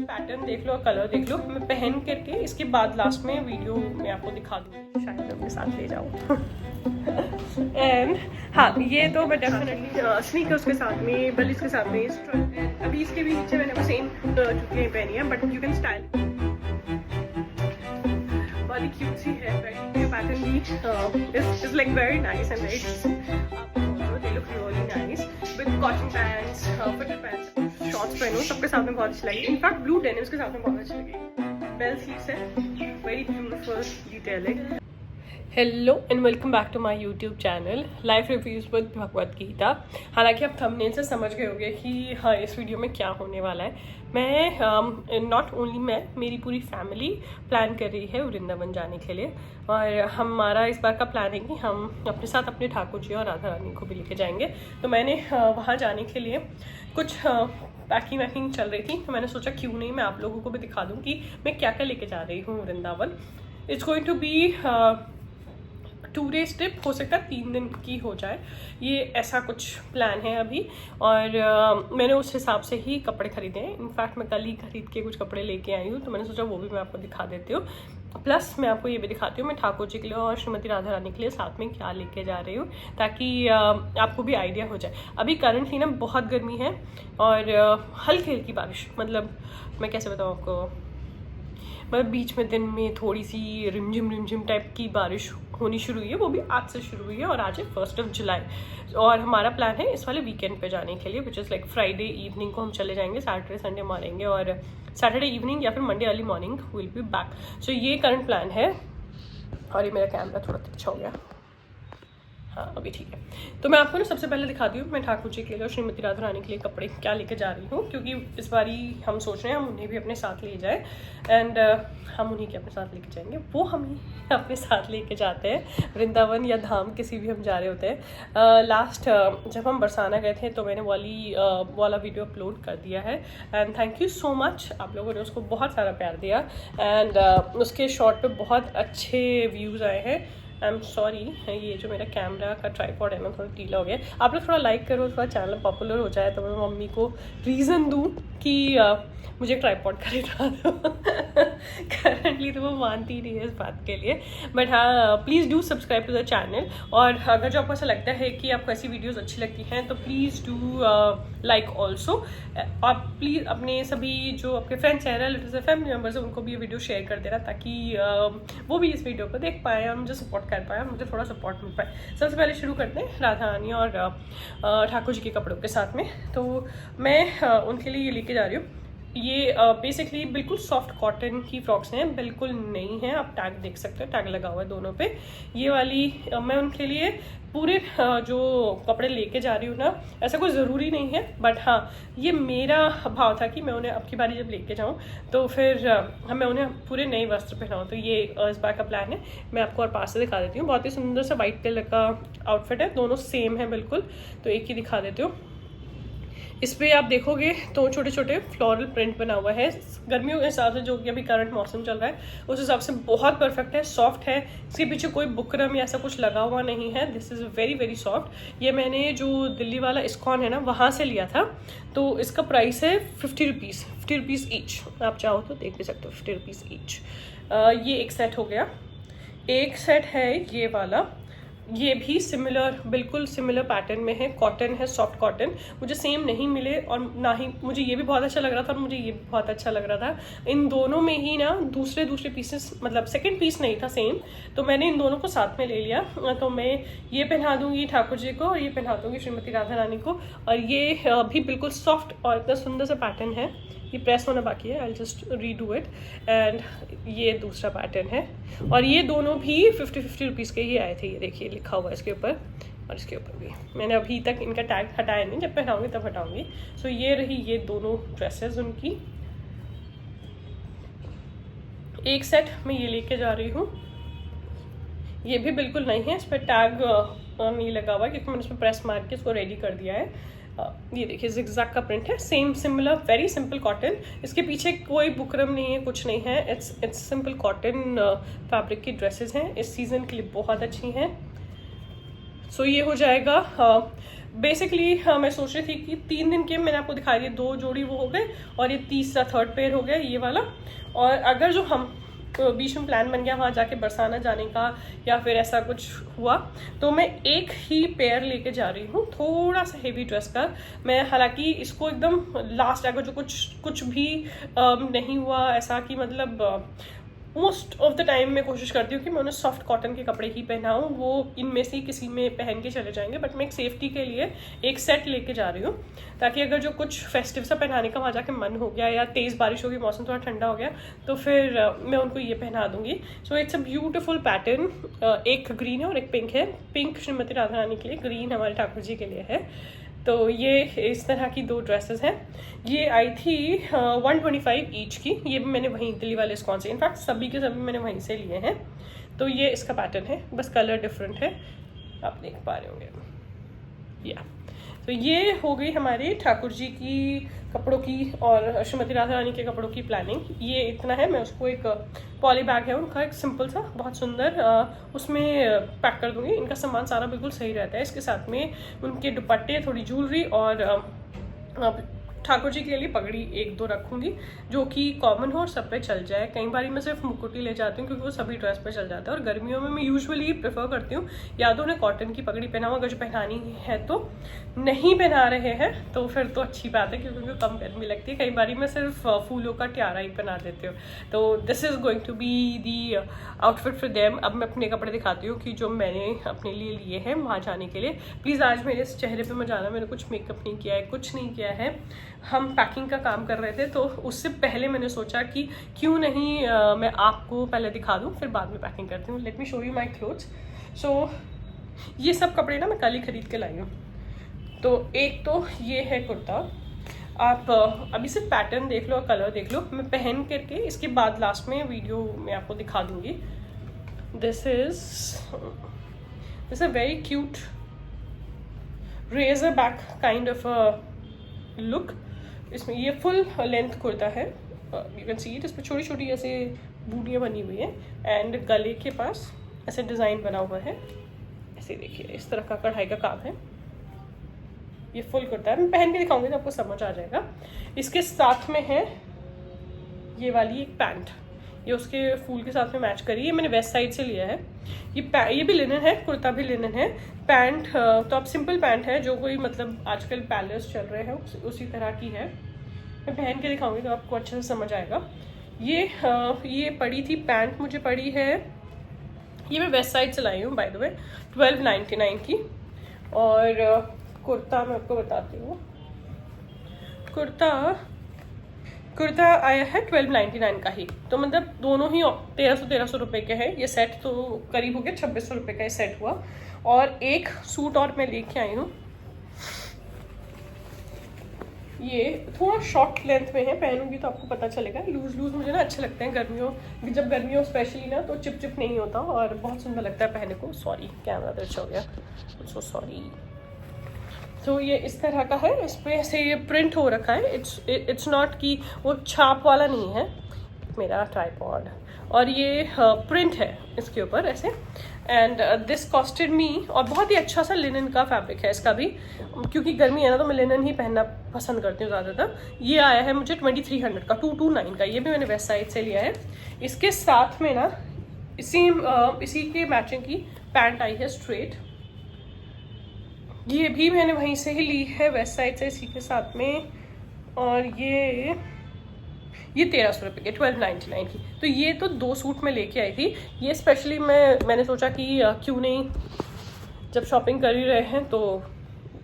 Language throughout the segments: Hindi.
पैटर्न देख लो, कलर देख लो। मैं पहन करके इसके बाद लास्ट में वीडियो में आपको दिखा दूँगी, शायद अपने साथ ले जाऊँ। एंड हाँ, ये तो मैं डेफिनेटली स्नीकर्स के साथ में, बलिस के साथ में, अभी इसके भी नीचे मैंने सेम जूतियाँ पहनी है, बट यू कैन स्टाइल वाली क्यूट सी है। पैटर्न भी is like very nice and very they look really nice with cotton pants, fitted pants, shorts पहनो, सबके साथ में बहुत अच्छी लगी। इनफैक्ट ब्लू डेनिम्स के साथ में बहुत अच्छी लगी। बेल स्लीव्स है, very beautiful detailing. Hello and welcome back to my YouTube channel life reviews with Bhagavad Gita. हालांकि आप थंबनेल से समझ गए होंगे कि हाँ, इस वीडियो में क्या होने वाला है। मैं नॉट ओनली मैं, मेरी पूरी फैमिली प्लान कर रही है वृंदावन जाने के लिए। और हमारा इस बार का प्लान है कि हम अपने साथ अपने ठाकुर जी और राधा रानी को भी लेके जाएंगे। तो मैंने वहाँ जाने के लिए कुछ पैकिंग वैकिंग चल रही थी, तो मैंने सोचा क्यों नहीं मैं आप लोगों को भी दिखा दूँ कि मैं क्या क्या लेके जा रही हूँ Vrindavan. It's going to be 2 days trip, हो सकता है 3 दिन की हो जाए, ये ऐसा कुछ प्लान है अभी। और मैंने उस हिसाब से ही कपड़े खरीदे हैं। इनफैक्ट मैं कल ही खरीद के कुछ कपड़े लेके आई हूँ, तो मैंने सोचा वो भी मैं आपको दिखा देती हूँ। प्लस मैं आपको ये भी दिखाती हूँ मैं ठाकुर जी के लिए और श्रीमती राधा रानी के लिए साथ में क्या लेके जा रही हूँ, ताकि आपको भी आइडिया हो जाए। अभी करंटली ना बहुत गर्मी है और हल्की हल्की बारिश, मतलब मैं कैसे बताऊँ आपको, मतलब बीच में दिन में थोड़ी सी रिमझिम टाइप की बारिश होनी शुरू हुई है, वो भी आज से शुरू हुई है। और आज है 1 जुलाई और हमारा प्लान है इस वाले वीकेंड पे जाने के लिए, which is like Friday evening को हम चले जाएंगे, सैटरडे संडे मारेंगे और सैटरडे इवनिंग या फिर Monday early morning will be back. So ये करंट प्लान है। और ये मेरा कैमरा थोड़ा अच्छा हो गया, हाँ अभी ठीक है। तो मैं आपको ना सबसे पहले दिखाती हूँ मैं ठाकुर जी के लिए और श्रीमती राधा रानी के लिए कपड़े क्या लेके जा रही हूँ, क्योंकि इस बारी हम सोच रहे हैं हम उन्हें भी अपने साथ ले जाएं। एंड हम उन्हीं के अपने साथ लेके जाएंगे, वो हम ही अपने साथ लेके जाते हैं वृंदावन या धाम, किसी भी हम जा रहे होते हैं। लास्ट जब हम बरसाना गए थे तो मैंने वाला वीडियो अपलोड कर दिया है। And thank you so much, आप लोगों ने उसको बहुत सारा प्यार दिया। एंड उसके शॉर्ट पे बहुत अच्छे व्यूज़ आए हैं। आई एम सॉरी, ये जो मेरा कैमरा का ट्राइपॉड है ना थोड़ा ढीला हो गया। आप लोग थोड़ा लाइक करो, थोड़ा चैनल पॉपुलर हो जाए, तो मैं मम्मी को रीज़न दूँ कि मुझे ट्राइपॉड खरीदवा दो। करंटली तो वो मानती ही नहीं है इस बात के लिए, बट हाँ please do subscribe to the channel. और अगर जो आपको ऐसा लगता है कि आपको ऐसी वीडियोस अच्छी लगती हैं तो प्लीज़ डू लाइक ऑल्सो। आप प्लीज़ अपने सभी जो आपके फ्रेंड्स हैं, रिलेटिव्स हैं, फैमिली मेम्बर्स हैं, उनको भी ये वीडियो शेयर कर देना, ताकि वो भी इस वीडियो को देख पाए और मुझे सपोर्ट कर पाए और मुझे थोड़ा सपोर्ट मिल पाए। सबसे पहले शुरू करते हैं राधा रानी और ठाकुर जी के कपड़ों के साथ में। तो मैं उनके लिए ये लेके जा रही हूँ। ये बेसिकली बिल्कुल सॉफ्ट कॉटन की फ्रॉक्स हैं, बिल्कुल नई हैं, आप टैग देख सकते हैं, टैग लगा हुआ है दोनों पे। ये वाली मैं उनके लिए पूरे जो कपड़े लेके जा रही हूँ ना, ऐसा कोई ज़रूरी नहीं है, बट हाँ ये मेरा भाव था कि मैं उन्हें अब की बारी जब लेके जाऊँ तो फिर मैं उन्हें पूरे नए वस्त्र पहनाऊँ। तो ये इस बार का प्लान है। मैं आपको और पास से दिखा देती हूँ, बहुत ही सुंदर सा वाइट कलर का आउटफिट है, दोनों सेम है बिल्कुल। तो एक ही दिखा देती हूँ। इस पर आप देखोगे तो छोटे छोटे फ्लोरल प्रिंट बना हुआ है। गर्मियों के हिसाब से जो कि अभी करंट मौसम चल रहा है उस हिसाब से बहुत परफेक्ट है, सॉफ्ट है। इसके पीछे कोई बुकरम या ऐसा कुछ लगा हुआ नहीं है। This is very very soft. ये मैंने जो दिल्ली वाला इस्कॉन है ना वहाँ से लिया था। तो इसका प्राइस है 50 रुपीज़ ईच। आप चाहो तो देख भी सकते हो, 50 रुपीज़ ईच। ये एक सेट हो गया। एक सेट है ये वाला, ये भी बिल्कुल सिमिलर पैटर्न में है, कॉटन है, सॉफ्ट कॉटन। मुझे सेम नहीं मिले और ना ही मुझे ये भी बहुत अच्छा लग रहा था और मुझे ये भी बहुत अच्छा लग रहा था। इन दोनों में ही ना दूसरे पीसेस, मतलब सेकंड पीस नहीं था सेम, तो मैंने इन दोनों को साथ में ले लिया। तो मैं ये पहना दूंगी ठाकुर जी को और ये पहना दूंगी श्रीमती राधा रानी को। और ये भी बिल्कुल सॉफ्ट और इतना सुंदर सा पैटर्न है। ये प्रेस होना बाकी है, I just redo it. And ये दूसरा पैटर्न है और ये दोनों भी 50 रुपीज़ के ही आए थे। ये देखिए लिखा हुआ है इसके ऊपर और इसके ऊपर भी। मैंने अभी तक इनका टैग हटाया नहीं, जब पहनाऊंगी तब हटाऊंगी। सो ये रही ये दोनों ड्रेसेस उनकी। एक सेट मैं ये लेके जा रही हूँ। ये भी बिल्कुल नहीं है, इस पर टैग नहीं लगा हुआ क्योंकि मैंने इस पर प्रेस मार के इसको रेडी कर दिया है। ये देखिए जिगजैग का प्रिंट है, same similar very simple cotton. इसके पीछे कोई बुकरम नहीं है, कुछ नहीं है। इट्स सिंपल कॉटन फैब्रिक की ड्रेसेस हैं, इस सीज़न के लिए बहुत अच्छी हैं। सो ये हो जाएगा बेसिकली। मैं सोच रही थी कि 3 दिन के मैंने आपको दिखाई दिए, 2 जोड़ी वो हो गए और ये तीसरा थर्ड पेयर हो गया ये वाला। और अगर जो हम बीच में प्लान बन गया वहाँ जाके बरसाना जाने का या फिर ऐसा कुछ हुआ, तो मैं एक ही पेयर लेके जा रही हूँ, थोड़ा सा हेवी ड्रेस का। मैं हालांकि इसको एकदम लास्ट, अगर जो कुछ भी नहीं हुआ ऐसा कि मतलब मोस्ट ऑफ द टाइम मैं कोशिश करती हूँ कि मैं उन्हें सॉफ्ट कॉटन के कपड़े ही पहनाऊँ, वो इनमें से किसी में पहन के चले जाएंगे। बट मैं एक सेफ्टी के लिए एक सेट लेके जा रही हूँ, ताकि अगर जो कुछ फेस्टिव सा पहनाने का वहाँ जाके मन हो गया या तेज़ बारिश होगी, मौसम थोड़ा ठंडा हो गया, तो फिर मैं उनको ये पहना दूँगी। So it's a beautiful pattern. एक ग्रीन है और एक पिंक है। पिंक श्रीमती राधा रानी के लिए, ग्रीन हमारे ठाकुर जी के लिए है। तो ये इस तरह की 2 ड्रेसेस हैं। ये आई थी 125 ईच की। ये भी मैंने वहीं दिल्ली वाले इस्कॉन से, इनफैक्ट सभी के सभी मैंने वहीं से लिए हैं। तो ये इसका पैटर्न है, बस कलर डिफरेंट है, आप देख पा रहे होंगे। या तो ये हो गई हमारी ठाकुर जी की कपड़ों की और श्रीमती राधा रानी के कपड़ों की प्लानिंग। ये इतना है। मैं उसको एक पॉली बैग है उनका, एक सिंपल सा बहुत सुंदर, उसमें पैक कर दूंगी। इनका सामान सारा बिल्कुल सही रहता है। इसके साथ में उनके दुपट्टे, थोड़ी ज्वेलरी और ठाकुर जी के लिए पगड़ी 1-2 रखूंगी, जो कि कॉमन हो और सब पे चल जाए। कई बार मैं सिर्फ मुकुटी ले जाती हूँ क्योंकि वो सभी ड्रेस पे चल जाता है। और गर्मियों में मैं यूजुअली प्रेफर करती हूँ या तो उन्हें कॉटन की पगड़ी पहनाऊँ, अगर जो पहनानी है तो। नहीं पहना रहे हैं तो फिर तो अच्छी बात है, क्योंकि उनको कम गर्मी लगती है। कई बार मैं सिर्फ फूलों का ट्यारा ही पहना देती हूँ। तो this is going to be the outfit for them. अब मैं अपने कपड़े दिखाती हूँ कि जो मैंने अपने लिए लिए हैं वहाँ जाने के लिए। प्लीज़ आज मेरे इस चेहरे पे मत जाना, मैंने कुछ मेकअप नहीं किया है, कुछ नहीं किया है। हम पैकिंग का काम कर रहे थे, तो उससे पहले मैंने सोचा कि क्यों नहीं मैं आपको पहले दिखा दूँ, फिर बाद में पैकिंग करती हूँ। Let me show you my clothes. So ये सब कपड़े ना मैं कल ही खरीद के लाई हूँ। तो एक तो ये है कुर्ता। आप अभी सिर्फ पैटर्न देख लो और कलर देख लो, मैं पहन करके इसके बाद लास्ट में वीडियो में आपको दिखा दूंगी। This is a very cute racerback kind of look. इसमें ये फुल लेंथ कुर्ता है, यू कैन सी इट। इस पर छोटी छोटी ऐसे बूटियाँ बनी हुई हैं एंड गले के पास ऐसे डिज़ाइन बना हुआ है। ऐसे देखिए, इस तरह का कढ़ाई का काम है। ये फुल कुर्ता है, मैं पहन के दिखाऊंगी तो आपको समझ आ जाएगा। इसके साथ में है ये वाली एक पैंट, ये उसके फूल के साथ में मैच करी है। मैंने वेस्ट साइड से लिया है। ये भी लिनन है, कुर्ता भी लिनन है। पैंट तो अब सिंपल पैंट है, जो कोई मतलब आजकल पैलेस चल रहे हैं उसी तरह की है। मैं पहन के दिखाऊंगी तो आपको अच्छे से समझ आएगा। ये पड़ी थी पैंट, मुझे पड़ी है, ये मैं वेस्ट साइड से लाई हूँ बाय द वे, 1299 की। और कुर्ता मैं आपको बताती हूँ, कुर्ता आया है 1299 का ही। तो मतलब दोनों ही 1300 रुपये के हैं। ये सेट तो करीब हो गया 2600 रुपये का ये सेट हुआ। और एक सूट और मैं लेके आई हूँ, ये थोड़ा शॉर्ट लेंथ में है, पहनूंगी तो आपको पता चलेगा। लूज मुझे ना अच्छे लगते हैं गर्मियों, जब गर्मियों स्पेशली ना, तो चिप नहीं होता और बहुत सुंदर लगता है पहने को। सॉरी कैमरा तो अच्छा हो गया, सो सॉरी। तो ये इस तरह का है, इस पर ऐसे ये प्रिंट हो रखा है। इट्स नॉट कि वो छाप वाला नहीं है मेरा ट्राइपॉड, और ये प्रिंट है इसके ऊपर ऐसे। एंड दिस कॉस्टेड मी, और बहुत ही अच्छा सा लिनन का फैब्रिक है इसका भी, क्योंकि गर्मी है ना तो मैं लिनन ही पहनना पसंद करती हूँ ज़्यादातर। ये आया है मुझे 2300 का, 229 का। ये भी मैंने वेस्ट साइड से लिया है। इसके साथ में ना इसी के मैचिंग की पैंट आई है स्ट्रेट, ये भी मैंने वहीं से ही ली है वेस्ट साइड से इसी के साथ में। और ये 1300 रुपये की, 1299 की। तो ये तो 2 सूट में लेके आई थी। ये स्पेशली मैंने सोचा कि क्यों नहीं, जब शॉपिंग कर ही रहे हैं तो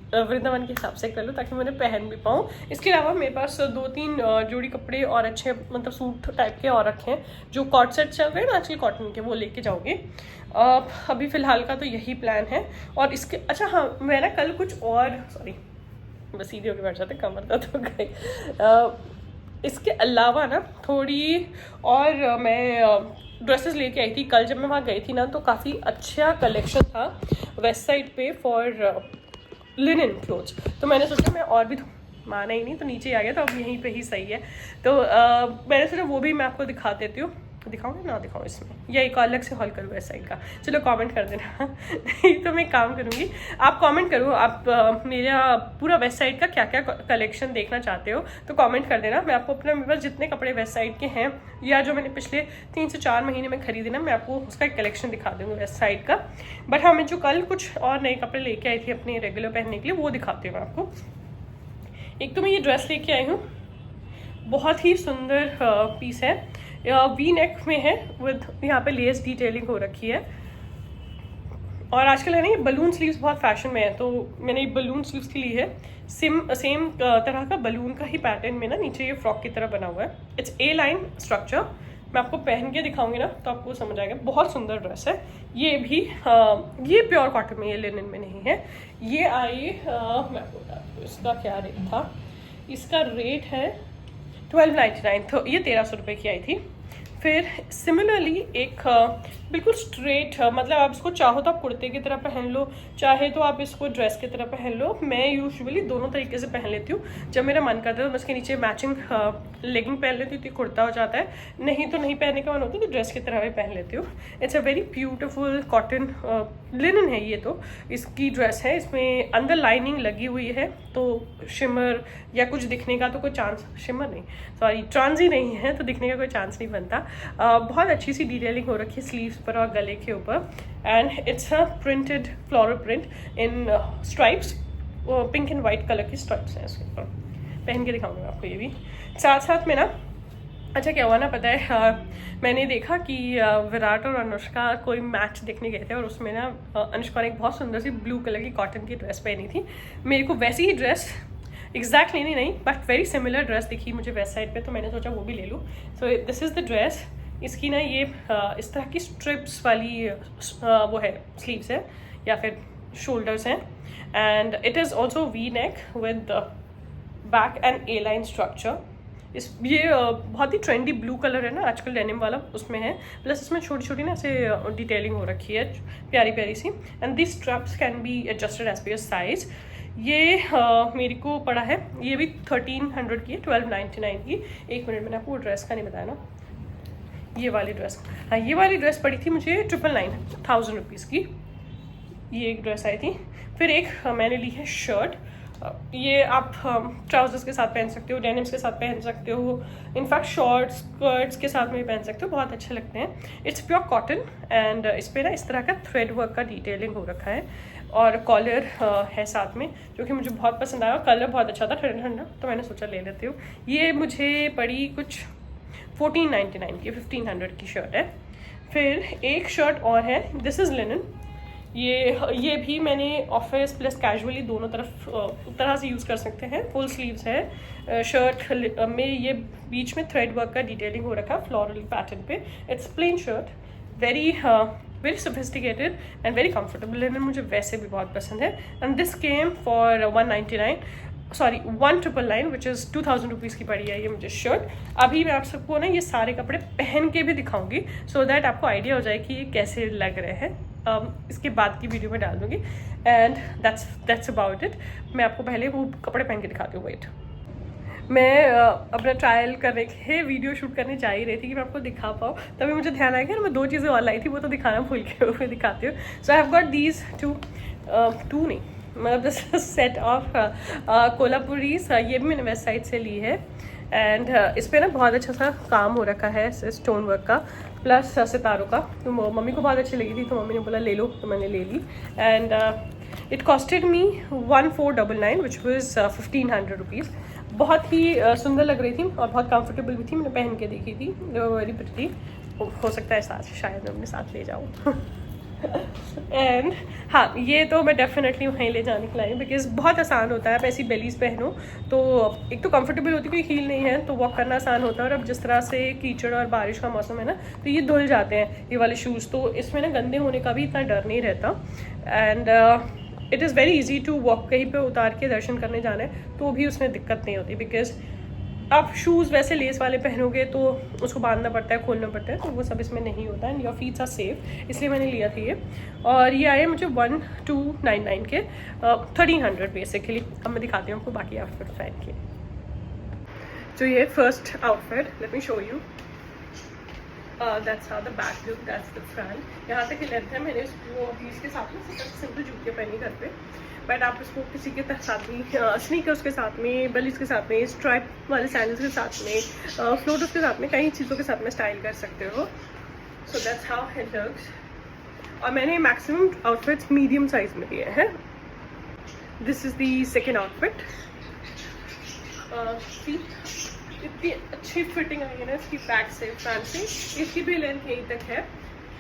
वृंदावन के हिसाब से कर लो, ताकि मैं पहन भी पाऊँ। इसके अलावा मेरे पास 2-3 जोड़ी कपड़े और अच्छे मतलब सूट टाइप के और रखे हैं, जो कॉट सेट चल रहे हैं ना आजकल कॉटन के, वो लेके जाओगे। अभी फ़िलहाल का तो यही प्लान है। और इसके अच्छा हाँ, मैं ना कल कुछ और, सॉरी बस सीधे होकर बैठ जाते, कमर दर्द हो गई। इसके अलावा ना थोड़ी और मैं ड्रेसेस लेके आई थी कल। जब मैं वहाँ गई थी ना तो काफ़ी अच्छा कलेक्शन था वेस्ट साइड पे फॉर लिनन क्लोथ्स। तो मैंने सोचा मैं और भी, माना ही नहीं तो नीचे आ गया, तो अब यहीं पे ही सही है। तो मैंने सोचा वो भी मैं आपको दिखा देती हूँ। दिखाऊँ ना दिखाऊँ इसमें, या एक अलग से हॉल करूँ वेस्ट साइड का? चलो कमेंट कर देना। नहीं तो मैं काम करूँगी, आप कमेंट करो आप मेरा पूरा वेस्ट साइड का क्या क्या कलेक्शन देखना चाहते हो तो कमेंट कर देना। मैं आपको अपने मेरे पास जितने कपड़े वेस्ट साइड के हैं या जो मैंने पिछले 3 से 4 महीने में खरीदे ना, मैं आपको उसका एक कलेक्शन दिखा दूँगी वेस्ट साइड का। बट हाँ, मैं जो कल कुछ और नए कपड़े लेके आई थी अपने रेगुलर पहनने के लिए, वो दिखाती हूँ मैं आपको। एक तो मैं ये ड्रेस लेके आई हूँ, बहुत ही सुंदर पीस है, वी नेक में है विद यहाँ पे लेस डिटेलिंग हो रखी है। और आजकल है ना ये बलून स्लीव्स बहुत फैशन में है, तो मैंने ये बलून स्लीव्स की ली है। सेम तरह का बलून का ही पैटर्न में ना नीचे ये फ्रॉक की तरह बना हुआ है। इट्स ए लाइन स्ट्रक्चर, मैं आपको पहन के दिखाऊंगी ना तो आपको समझ आएगा। बहुत सुंदर ड्रेस है ये भी। ये प्योर कॉटन में, ये लिनन में नहीं है। ये आई मैं आपको बताती हूँ इसका क्या रेट था। इसका रेट है 1299, तो ये 1300 रुपये की आई थी। फिर सिमिलरली एक बिल्कुल स्ट्रेट, मतलब आप इसको चाहो तो आप कुर्ते की तरह पहन लो, चाहे तो आप इसको ड्रेस की तरह पहन लो। मैं यूजुअली दोनों तरीके से पहन लेती हूँ। जब मेरा मन करता है तो मैं इसके नीचे मैचिंग लेगिंग पहन लेती हूँ तो कुर्ता हो जाता है, नहीं तो नहीं पहनने का मन होता तो ड्रेस की तरह भी पहन लेती हूँ। It's a very beautiful cotton linen है ये, तो इसकी ड्रेस है। इसमें अंदर लाइनिंग लगी हुई है, तो शिमर या कुछ दिखने का तो कोई चांस, शिमर नहीं सॉरी ट्रांस ही नहीं है, तो दिखने का कोई चांस नहीं बनता। बहुत अच्छी सी डिटेलिंग हो रखी है स्लीव्स पर और गले के ऊपर। And it's a printed floral print in stripes, pink and white colour की स्ट्राइप्स हैं इसके ऊपर। पहन के दिखाऊंगी आपको ये भी। साथ साथ में ना, अच्छा क्या हुआ ना पता है, मैंने देखा कि विराट और अनुष्का कोई मैच देखने गए थे और उसमें ना अनुष्का ने एक बहुत सुंदर सी ब्लू कलर की कॉटन की ड्रेस पहनी थी। मेरे को वैसी ही ड्रेस एग्जैक्टली नहीं बट वेरी सिमिलर ड्रेस दिखी मुझे वेस्ट साइड पे, तो मैंने सोचा वो भी ले लूँ। So this is the dress. इसकी ना ये इस तरह की स्ट्रिप्स वाली वो है, स्लीव्स है या फिर शोल्डर्स हैं। And it is also V neck with back and A line structure. ये बहुत ही ट्रेंडी ब्लू कलर है ना आजकल डेनिम वाला, उसमें है। प्लस इसमें छोटी छोटी ना ऐसे डिटेलिंग हो रखी है प्यारी प्यारी सी। And this straps can be adjusted as per your size. ये मेरे को पड़ा है, ये भी 1300 की है, 1299 की। एक मिनट, मैंने आपको ड्रेस का नहीं बताया ना, ये वाली ड्रेस, हाँ ये वाली ड्रेस पड़ी थी मुझे 999 रुपीज़ की। ये एक ड्रेस आई थी। फिर एक मैंने ली है शर्ट, ये आप ट्राउजर्स के साथ पहन सकते हो, डेनिम्स के साथ पहन सकते हो, इनफैक्ट शॉर्ट्स स्कर्ट्स के साथ में भी पहन सकते हो, बहुत अच्छे लगते हैं। इट्स प्योर कॉटन एंड इस पर ना इस तरह का थ्रेड वर्क का डिटेलिंग हो रखा है और कॉलर है साथ में, जो कि मुझे बहुत पसंद आया। कलर बहुत अच्छा था, ठंडा, तो मैंने सोचा ले लेती हूँ। ये मुझे पड़ी कुछ 1499 की, 1500 की शर्ट है। फिर एक शर्ट और है, दिस इज़ लिनन। ये भी मैंने ऑफिस प्लस कैजुअली दोनों तरह से यूज़ कर सकते हैं। फुल स्लीव्स है शर्ट में, ये बीच में थ्रेड वर्क का डिटेलिंग हो रखा है फ्लोरल पैटर्न पे। It's plain shirt, very sophisticated and very comfortable. Linen मुझे वैसे भी बहुत पसंद है। And this came for 1999 which is 2000 rupees की पड़ी है ये मुझे शर्ट। अभी मैं आप सबको ना ये सारे कपड़े पहन के भी दिखाऊंगी, सो दैट आपको आइडिया हो जाए कि ये कैसे लग रहे हैं। इसके बाद की वीडियो में डाल दूँगी। And that's about it. मैं आपको पहले वो कपड़े पहन के दिखाती हूँ। वेट, मैं अपना ट्रायल करने के वीडियो शूट करने जा ही रही थी कि मैं आपको दिखा पाऊँ, तभी मुझे ध्यान आया कि मैं 2 चीज़ें और लाई थी, वो तो दिखाना भूल के हुए दिखाती हूँ। So I have got these two नहीं, मतलब दिस सेट ऑफ कोल्हापुरीज। ये भी मैंने वेस्ट साइड से ली है। एंड इस पर ना बहुत अच्छा सा काम हो रखा है स्टोन वर्क का प्लस सितारों का। तो मम्मी को बहुत अच्छी लगी थी, तो मम्मी ने बोला ले लो, तो मैंने ले ली। And it costed me 1499 which was 1500 rupees. बहुत ही सुंदर लग रही थी और बहुत कंफर्टेबल भी थी। मैंने पहन के देखी थी, वेरी प्रिटी। हो सकता है साथ शायद मैं अपने साथ ले जाऊँ। एंड हाँ, ये तो मैं डेफिनेटली वहीं ले जाने के लिए, बिकॉज बहुत आसान होता है। आप ऐसी बेलीज पहनो तो एक तो कंफर्टेबल होती है, कोई हील नहीं है तो वॉक करना आसान होता है। और अब जिस तरह से कीचड़ और बारिश का मौसम है ना, तो ये धुल जाते हैं ये वाले शूज़, तो इसमें ना गंदे होने का भी इतना डर नहीं रहता। And it is very easy to walk. कहीं पे उतार के दर्शन करने जाना है तो भी उसमें दिक्कत नहीं होती, बिकॉज आप शूज़ वैसे लेस वाले पहनोगे तो उसको बांधना पड़ता है, खोलना पड़ता है, तो वो सब इसमें नहीं होता है। And your feets are safe, इसलिए मैंने लिया था ये। और ये आए मुझे 1299 के, 1300 बेसिकली। अब मैं दिखाती हूँ आपको बाकी आउटफिट पहन के। तो ये first outfit, late me show you. That's how the back look, that's the front. यहाँ तक की लेंथ है। मैंने इसको अभी इसके साथ में सिंपल जूतियाँ पहनी घर पे, बट आप इसको किसी के साथ में, स्नीकर्स के साथ में, बलीज के साथ में, स्ट्राइप वाले सैंडल्स के साथ में, फ्लोटर्स के साथ में, कई चीज़ों के साथ में स्टाइल कर सकते हो। So that's how it looks. और मैंने मैक्सिमम आउटफिट्स मीडियम साइज में लिए हैं। This is the second outfit. इतनी अच्छी फिटिंग आई है ना इसकी बैक से फ्रंट से, इसकी भी लेंथ यहीं तक है।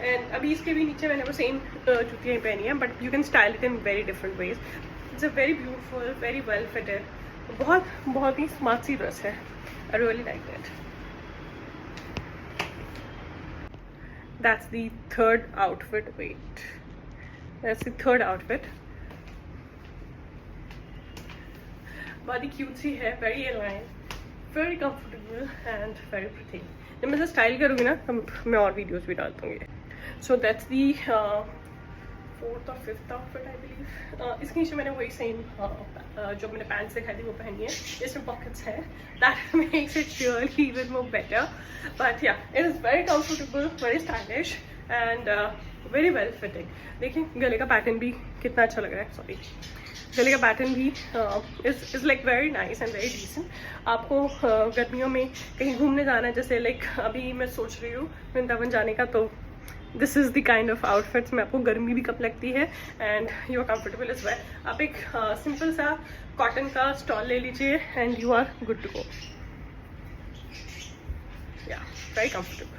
एंड अभी इसके भी नीचे मैंने वो सेम जूतियाँ पहनी है, but you can style it in very different ways. It's a very beautiful, very well fitted, बहुत ही स्मार्ट सी ड्रेस है। I really like that. That's the third outfit. Wait, that's the third outfit. बहुत cute सी है, very aligned, very comfortable and very pretty. जब मैं इसे स्टाइल करूँगी ना तो मैं और वीडियोस भी डाल दूँगी। So that's the फोर्थ और फिफ्थ आउटफिट आई बिलीव। इसके नीचे मैंने वही सेम जो मैंने पैंट्स दिखाई थी वो पहनी है। इसमें पॉकेट्स हैं, that makes it really even more better. But yeah, it is very comfortable, very stylish and very well fitting. देखिए गले का पैटर्न भी कितना अच्छा लग रहा है। सॉरी, गले का पैटर्न भी is like very nice and very decent. आपको गर्मियों में कहीं घूमने जाना है, जैसे लाइक अभी मैं सोच रही हूँ वृंदावन जाने का, तो this is the kind of outfits में आपको गर्मी भी कम लगती है and you are comfortable as well. आप एक सिंपल सा कॉटन का स्टॉल ले लीजिए and you are good to go. Yeah, very comfortable.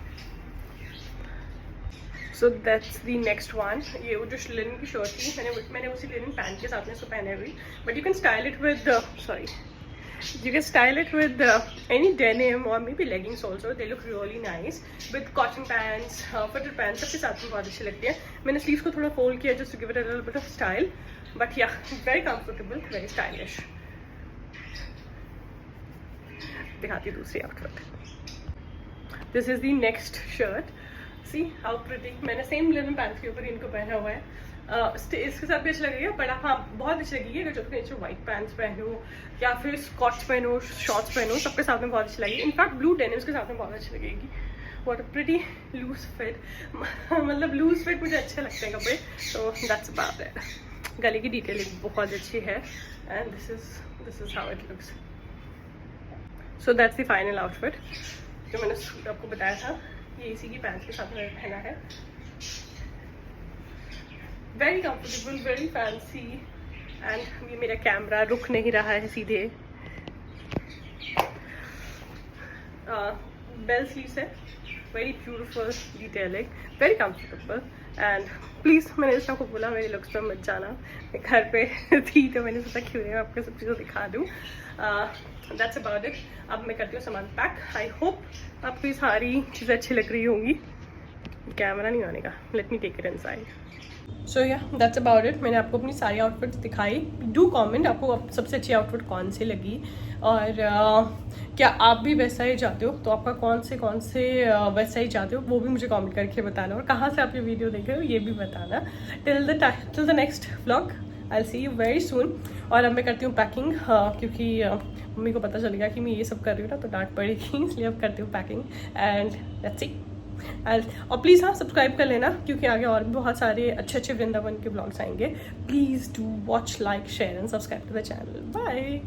So that's the next one. ये वो जो लिनन की शर्ट थी, मैंने उसी लिनन पैंट के साथ में इसको पहने हुई, but you can style it with you can style it with any denim or maybe leggings also. They look really nice with cotton pants, fitted pants, सबके साथ में बहुत अच्छी लगती है। मैंने sleeves को थोड़ा fold किया just to give it a little bit of style, but yeah, very comfortable, very stylish. दिखाती हूँ दूसरी outfit. This is the next shirt. See how pretty. मैंने same linen pants के ऊपर इनको पहना हुआ है। इसके साथ भी अच्छी लगेगी, बट आप हाँ बहुत अच्छी लगेगी अगर जो नीचे वाइट पैंट्स पहनो या फिर स्कॉट्स पहनो, शॉर्ट्स पहनो, सबके साथ में बहुत अच्छी लगेगी। इनफैक्ट ब्लू डेनिम्स के साथ में बहुत अच्छी लगेगी। What a pretty loose fit, मतलब लूज फिट मुझे अच्छे लगते हैं कपड़े, तो दैट्स अबाउट इट। गले की डिटेलिंग बहुत अच्छी है and this is how it looks. So that's the final outfit जो मैंने सूट आपको बताया था। ये इसी की पैंट्स के साथ में पहना है। Very comfortable, very fancy and ये मेरा कैमरा रुक नहीं रहा है सीधे। बेल स्लीव्स है, very beautiful detailing, very comfortable and please मैंने इस को बोला मेरे लुक्स पर मत जाना। मैं घर पे थी तो मैंने सोचा क्यों नहीं मैं आपको सब चीज़ें दिखा दूँ। That's about it. अब मैं करती हूँ सामान पैक। आई होप आपको ये सारी चीज़ें अच्छी लग रही होंगी। कैमरा नहीं आने का, let me take it inside. So yeah, that's about it. मैंने आपको अपनी सारी आउटफिट्स दिखाई। डू कमेंट आपको सबसे अच्छी आउटफिट कौन सी लगी, और क्या आप भी वैसा ही चाहते हो, तो आपका कौन से वैसा ही चाहते हो वो भी मुझे कमेंट करके बताना, और कहाँ से आप ये वीडियो देख रहे हो ये भी बताना। Till the next vlog, I see you very soon. और अब मैं करती हूँ पैकिंग, क्योंकि मम्मी को पता चलेगा कि मैं ये सब कर रही हूँ ना तो डांट पड़ेगी, इसलिए अब करती हूँ पैकिंग एंड दैट्स इट। और प्लीज़ हाँ सब्सक्राइब कर लेना, क्योंकि आगे और भी बहुत सारे अच्छे वृंदावन के ब्लॉग्स आएंगे। Please do watch, like, share and subscribe to the channel. Bye.